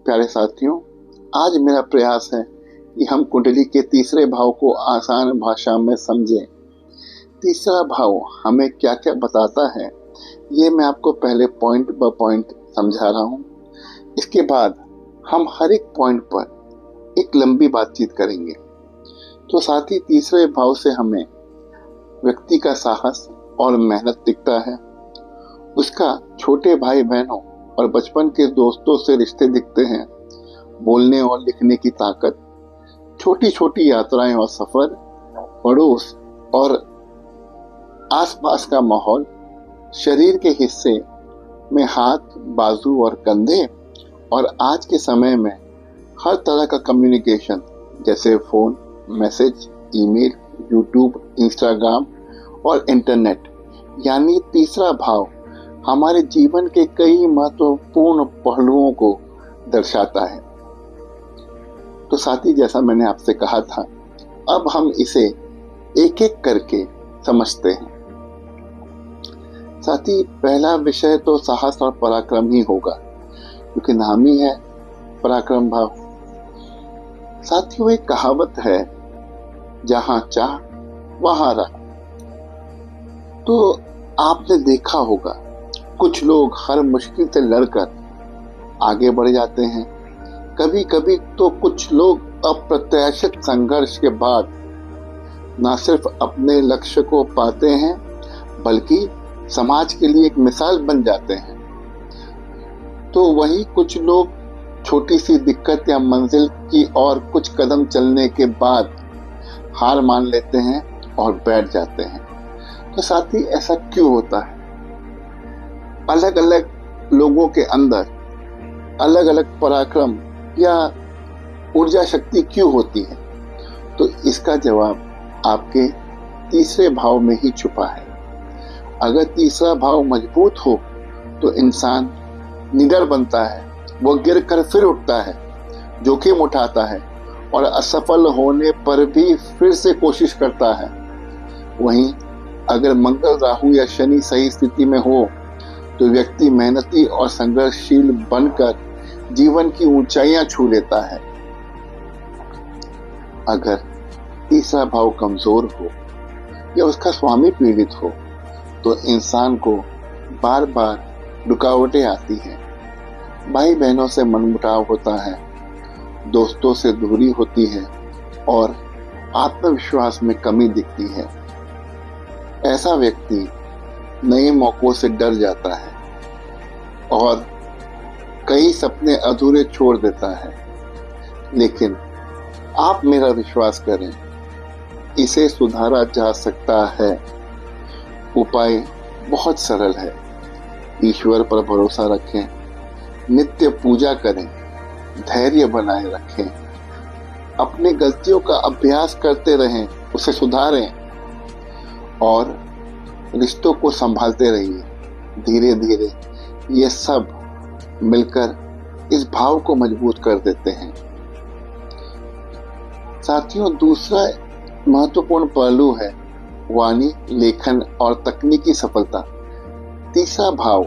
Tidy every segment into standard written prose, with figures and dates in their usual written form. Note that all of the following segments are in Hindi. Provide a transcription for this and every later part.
प्यारे साथियों, आज मेरा प्रयास है कि हम कुंडली के तीसरे भाव को आसान भाषा में समझें। तीसरा भाव हमें क्या क्या बताता है, ये मैं आपको पहले पॉइंट बाय पॉइंट समझा रहा हूँ। इसके बाद हम हर एक पॉइंट पर एक लंबी बातचीत करेंगे। तो साथ ही तीसरे भाव से हमें व्यक्ति का साहस और मेहनत दिखता है, उसका छोटे भाई बहनों और बचपन के दोस्तों से रिश्ते दिखते हैं, बोलने और लिखने की ताकत, छोटी छोटी यात्राएं और सफर, पड़ोस और आसपास का माहौल, शरीर के हिस्से में हाथ, बाजू और कंधे, और आज के समय में हर तरह का कम्युनिकेशन जैसे phone, message, email, YouTube, Instagram और इंटरनेट। यानी तीसरा भाव हमारे जीवन के कई महत्वपूर्ण पहलुओं को दर्शाता है। तो साथी, जैसा मैंने आपसे कहा था, अब हम इसे एक एक करके समझते हैं। साथी, पहला विषय तो साहस और पराक्रम ही होगा, क्योंकि नाम ही है पराक्रम भाव। साथियों, एक कहावत है, जहां चाह वहां राह। तो आपने देखा होगा, कुछ लोग हर मुश्किल से लड़कर आगे बढ़ जाते हैं। कभी कभी तो कुछ लोग अप्रत्याशित संघर्ष के बाद न सिर्फ अपने लक्ष्य को पाते हैं, बल्कि समाज के लिए एक मिसाल बन जाते हैं। तो वहीं कुछ लोग छोटी सी दिक्कत या मंजिल की और कुछ कदम चलने के बाद हार मान लेते हैं और बैठ जाते हैं। तो साथी, ऐसा क्यों होता है? अलग अलग लोगों के अंदर अलग अलग पराक्रम या ऊर्जा शक्ति क्यों होती है? तो इसका जवाब आपके तीसरे भाव में ही छुपा है। अगर तीसरा भाव मजबूत हो तो इंसान निडर बनता है, वो गिर कर फिर उठता है, जोखिम उठाता है और असफल होने पर भी फिर से कोशिश करता है। वहीं अगर मंगल, राहु या शनि सही स्थिति में हो तो व्यक्ति मेहनती और संघर्षशील बनकर जीवन की ऊंचाइयां छू लेता है। अगर तीसरा भाव कमजोर हो या उसका स्वामी पीड़ित हो तो इंसान को बार बार रुकावटें आती हैं। भाई बहनों से मनमुटाव होता है, दोस्तों से दूरी होती है और आत्मविश्वास में कमी दिखती है। ऐसा व्यक्ति नए मौकों से डर जाता है और कई सपने अधूरे छोड़ देता है। लेकिन आप मेरा विश्वास करें, इसे सुधारा जा सकता है। उपाय बहुत सरल है। ईश्वर पर भरोसा रखें, नित्य पूजा करें, धैर्य बनाए रखें, अपनी गलतियों का अभ्यास करते रहें, उसे सुधारें और रिश्तों को संभालते रहिए। धीरे धीरे ये सब मिलकर इस भाव को मजबूत कर देते हैं। साथियों, दूसरा महत्वपूर्ण पहलू है वाणी, लेखन और तकनीकी सफलता। तीसरा भाव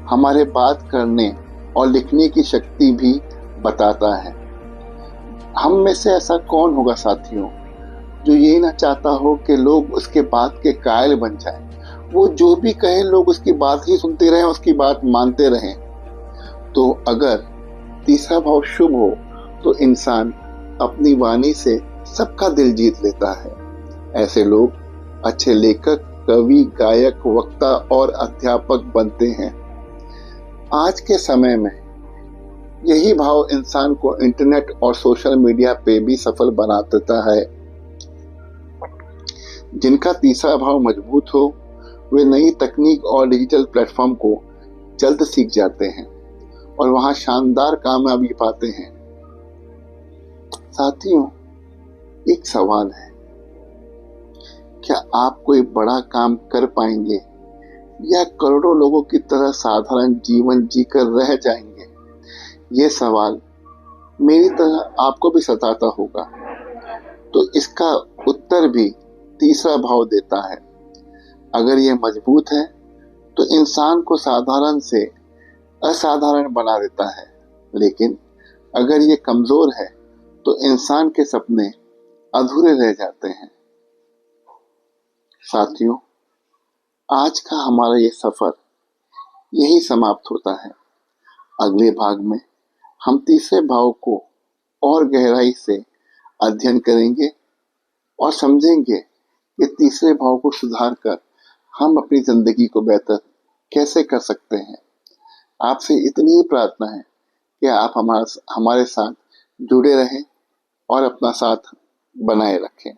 हमारे बात करने और लिखने की शक्ति भी बताता है। हम में से ऐसा कौन होगा साथियों, जो ये ना चाहता हो कि लोग उसके बात के कायल बन जाएं। वो जो भी कहे लोग उसकी बात ही सुनते रहें, उसकी बात मानते रहें। तो अगर तीसरा भाव शुभ हो तो इंसान अपनी वाणी से सबका दिल जीत लेता है। ऐसे लोग अच्छे लेखक, कवि, गायक, वक्ता और अध्यापक बनते हैं। आज के समय में यही भाव इंसान को इंटरनेट और सोशल मीडिया पे भी सफल बना देता है। जिनका तीसरा भाव मजबूत हो वे नई तकनीक और डिजिटल प्लेटफॉर्म को जल्द सीख जाते हैं और वहां शानदार कामयाबी पाते हैं। साथियों, एक सवाल है, क्या आप कोई बड़ा काम कर पाएंगे या करोड़ों लोगों की तरह साधारण जीवन जीकर रह जाएंगे? ये सवाल मेरी तरह आपको भी सताता होगा। तो इसका उत्तर भी तीसरा भाव देता है। अगर ये मजबूत है तो इंसान को साधारण से असाधारण बना देता है, लेकिन अगर ये कमजोर है तो इंसान के सपने अधूरे रह जाते हैं। साथियों, आज का हमारा ये सफर यही समाप्त होता है। अगले भाग में हम तीसरे भाव को और गहराई से अध्ययन करेंगे और समझेंगे कि तीसरे भाव को सुधार कर हम अपनी जिंदगी को बेहतर कैसे कर सकते हैं। आपसे इतनी ही प्रार्थना है कि आप हमारे साथ जुड़े रहें और अपना साथ बनाए रखें।